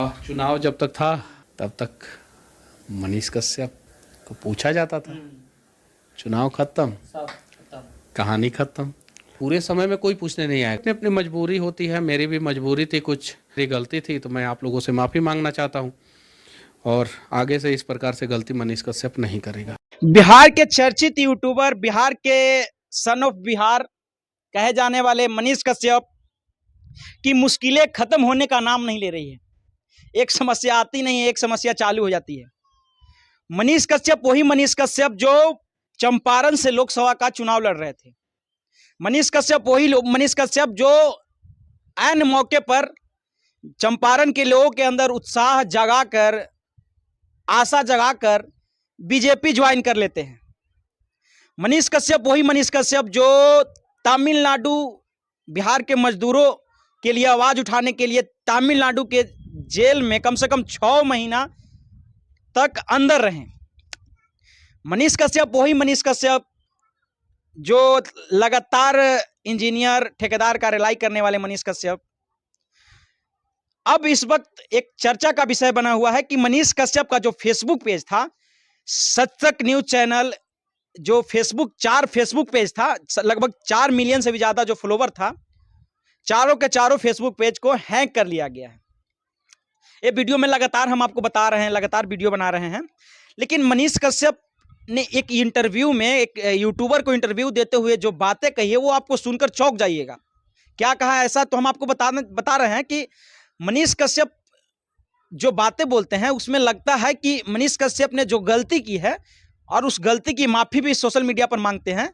चुनाव जब तक था तब तक मनीष कश्यप को पूछा जाता था। चुनाव खत्म, कहानी खत्म। पूरे समय में कोई पूछने नहीं आया। अपनी अपनी मजबूरी होती है, मेरी भी मजबूरी थी, कुछ मेरी गलती थी, तो मैं आप लोगों से माफ़ी मांगना चाहता हूं और आगे से इस प्रकार से गलती मनीष कश्यप नहीं करेगा। बिहार के चर्चित यूट्यूबर, बिहार के सन ऑफ बिहार कहे जाने वाले मनीष कश्यप की मुश्किलें खत्म होने का नाम नहीं ले रही है। एक समस्या आती नहीं है, एक समस्या चालू हो जाती है। मनीष कश्यप वही मनीष कश्यप जो चंपारण से लोकसभा का चुनाव लड़ रहे थे। मनीष कश्यप वही मनीष कश्यप जो ऐन मौके पर चंपारण के लोगों के अंदर उत्साह जगाकर, आशा जगाकर बीजेपी ज्वाइन कर लेते हैं। मनीष कश्यप वही मनीष कश्यप जो तमिलनाडु, बिहार के मजदूरों के लिए आवाज उठाने के लिए तमिलनाडु के जेल में कम से कम 6 महीना तक अंदर रहे। मनीष कश्यप वही मनीष कश्यप जो लगातार इंजीनियर, ठेकेदार का रिलाई करने वाले मनीष कश्यप अब इस वक्त एक चर्चा का विषय बना हुआ है कि मनीष कश्यप का जो फेसबुक पेज था, सच तक न्यूज चैनल, जो चार फेसबुक पेज था, लगभग 4 मिलियन से भी ज्यादा जो फॉलोवर था, चारों के चारों फेसबुक पेज को हैक कर लिया गया है। ये वीडियो में लगातार हम आपको बता रहे हैं, लगातार वीडियो बना रहे हैं। लेकिन मनीष कश्यप ने एक इंटरव्यू में, एक यूट्यूबर को इंटरव्यू देते हुए जो बातें कही है वो आपको सुनकर चौंक जाइएगा। क्या कहा ऐसा, तो हम आपको बता रहे हैं कि मनीष कश्यप जो बातें बोलते हैं उसमें लगता है कि मनीष कश्यप ने जो गलती की है और उस गलती की माफी भी सोशल मीडिया पर मांगते हैं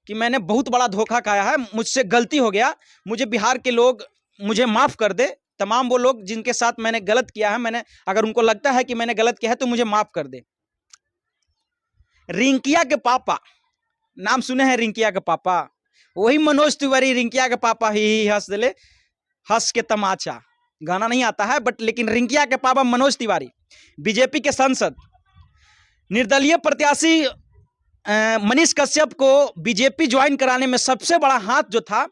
कि मैंने बहुत बड़ा धोखा खाया है, मुझसे गलती हो गया, मुझे बिहार के लोग मुझे माफ कर दे। तमाम वो लोग जिनके साथ मैंने गलत किया है, मैंने अगर उनको लगता है कि मैंने गलत किया है तो मुझे माफ कर दे। रिंकिया के पापा, नाम सुने हैं रिंकिया के पापा? वही मनोज तिवारी, रिंकिया के पापा ही हंस दिले, हंस के तमाचा। गाना नहीं आता है बट लेकिन रिंकिया के पापा मनोज तिवारी, बीजेपी के सांसद, निर्दलीय प्रत्याशी मनीष कश्यप को बीजेपी ज्वाइन कराने में सबसे बड़ा हाथ जो था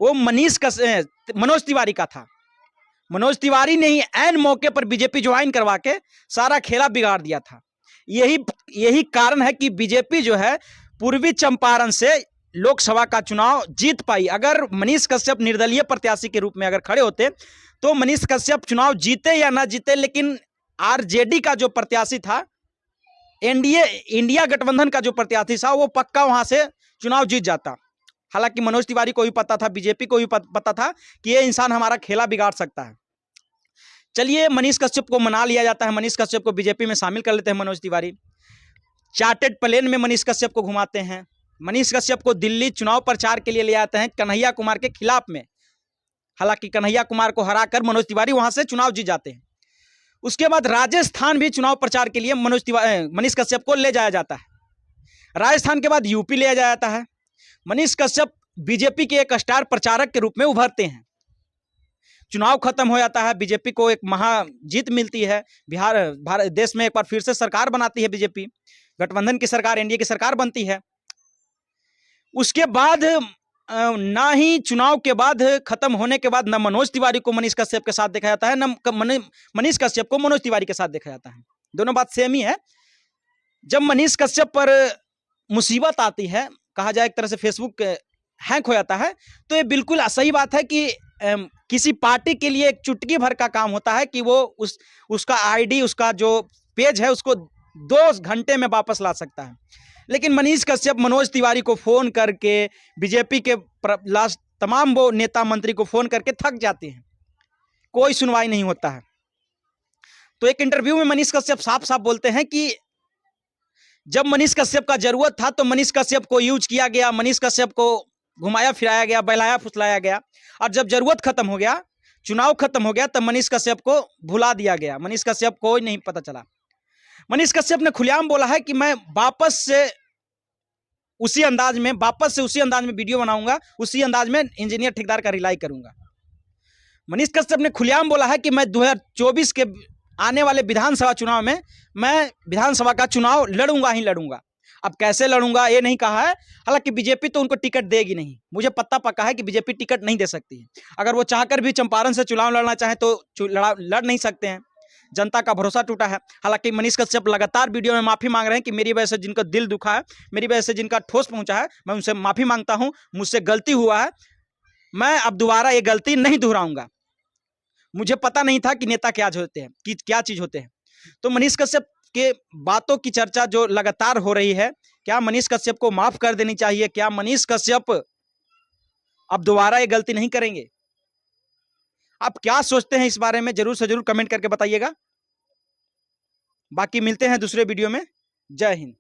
वो मनोज तिवारी का था। मनोज तिवारी ने ही ऐन मौके पर बीजेपी ज्वाइन करवा के सारा खेला बिगाड़ दिया था। यही कारण है कि बीजेपी जो है पूर्वी चंपारण से लोकसभा का चुनाव जीत पाई। अगर मनीष कश्यप निर्दलीय प्रत्याशी के रूप में अगर खड़े होते तो मनीष कश्यप चुनाव जीते या ना जीते, लेकिन आरजेडी का जो प्रत्याशी था, एनडीए इंडिया गठबंधन का जो प्रत्याशी था, वो पक्का वहां से चुनाव जीत जाता। हालांकि मनोज तिवारी को भी पता था, बीजेपी को भी पता था कि ये इंसान हमारा खेला बिगाड़ सकता है। चलिए, मनीष कश्यप को मना लिया जाता है, मनीष कश्यप को बीजेपी में शामिल कर लेते हैं मनोज तिवारी। चार्टेड प्लेन में मनीष कश्यप को घुमाते हैं। मनीष कश्यप को दिल्ली चुनाव प्रचार के लिए ले आते हैं कन्हैया कुमार के खिलाफ में। हालांकि कन्हैया कुमार को हराकर मनोज तिवारी वहां से चुनाव जीत जाते हैं। उसके बाद राजस्थान भी चुनाव प्रचार के लिए मनीष कश्यप को ले जाया जाता है। राजस्थान के बाद यूपी ले जाया जाता है। मनीष कश्यप बीजेपी के एक स्टार प्रचारक के रूप में उभरते हैं। चुनाव खत्म हो जाता है, बीजेपी को एक महा जीत मिलती है। भारत देश में एक बार फिर से सरकार बनाती है बीजेपी, गठबंधन की सरकार, एनडीए की सरकार बनती है। उसके बाद ना ही चुनाव के बाद खत्म होने के बाद न मनोज तिवारी को मनीष कश्यप के साथ देखा जाता है, न मनीष कश्यप को मनोज तिवारी के साथ देखा जाता है। दोनों बात सेम ही है। जब मनीष कश्यप पर मुसीबत आती है, कहा जाए एक तरह से फेसबुक हैक हो जाता है, तो ये बिल्कुल सही बात है कि किसी पार्टी के लिए एक चुटकी भर का काम होता है कि वो उसका आईडी, उसका जो पेज है उसको 2 घंटे में वापस ला सकता है। लेकिन मनीष कश्यप मनोज तिवारी को फोन करके, बीजेपी के तमाम वो नेता मंत्री को फोन करके थक जाते हैं, कोई सुनवाई नहीं होता है। तो एक इंटरव्यू में मनीष कश्यप साफ साफ बोलते हैं कि जब मनीष कश्यप का जरूरत था तो मनीष कश्यप को यूज किया गया, मनीष कश्यप को घुमाया फिराया गया, बहलाया फुसलाया गया, और जब जरूरत खत्म हो गया, चुनाव खत्म हो गया, तब मनीष कश्यप को भुला दिया गया। मनीष कश्यप को नहीं पता चला। मनीष कश्यप ने खुलेआम बोला है कि मैं वापस से उसी अंदाज में वीडियो बनाऊंगा, उसी अंदाज में इंजीनियर ठेकेदार का रिलाई करूंगा। मनीष कश्यप ने खुलेआम बोला है कि मैं 2024 के आने वाले विधानसभा चुनाव में मैं विधानसभा का चुनाव लड़ूंगा ही लड़ूंगा। अब कैसे लड़ूंगा ये नहीं कहा है। हालांकि बीजेपी तो उनको टिकट देगी नहीं, मुझे पता पक्का है कि बीजेपी टिकट नहीं दे सकती है। अगर वो चाहकर भी चंपारण से चुनाव लड़ना चाहे तो लड़ नहीं सकते हैं, जनता का भरोसा टूटा है। हालांकि मनीष कश्यप लगातार वीडियो में माफी मांग रहे हैं कि मेरी वजह से जिनका दिल दुखा है, मेरी वजह से जिनका ठोस पहुंचा है, मैं उनसे माफी मांगता हूं, मुझसे गलती हुआ है, मैं अब दोबारा ये गलती नहीं दोहराऊंगा। मुझे पता नहीं था कि नेता क्या होते हैं, कि क्या चीज होते हैं। तो मनीष कश्यप के बातों की चर्चा जो लगातार हो रही है, क्या मनीष कश्यप को माफ कर देनी चाहिए, क्या मनीष कश्यप अब दोबारा ये गलती नहीं करेंगे? आप क्या सोचते हैं इस बारे में जरूर से जरूर कमेंट करके बताइएगा। बाकी मिलते हैं दूसरे वीडियो में। जय हिंद।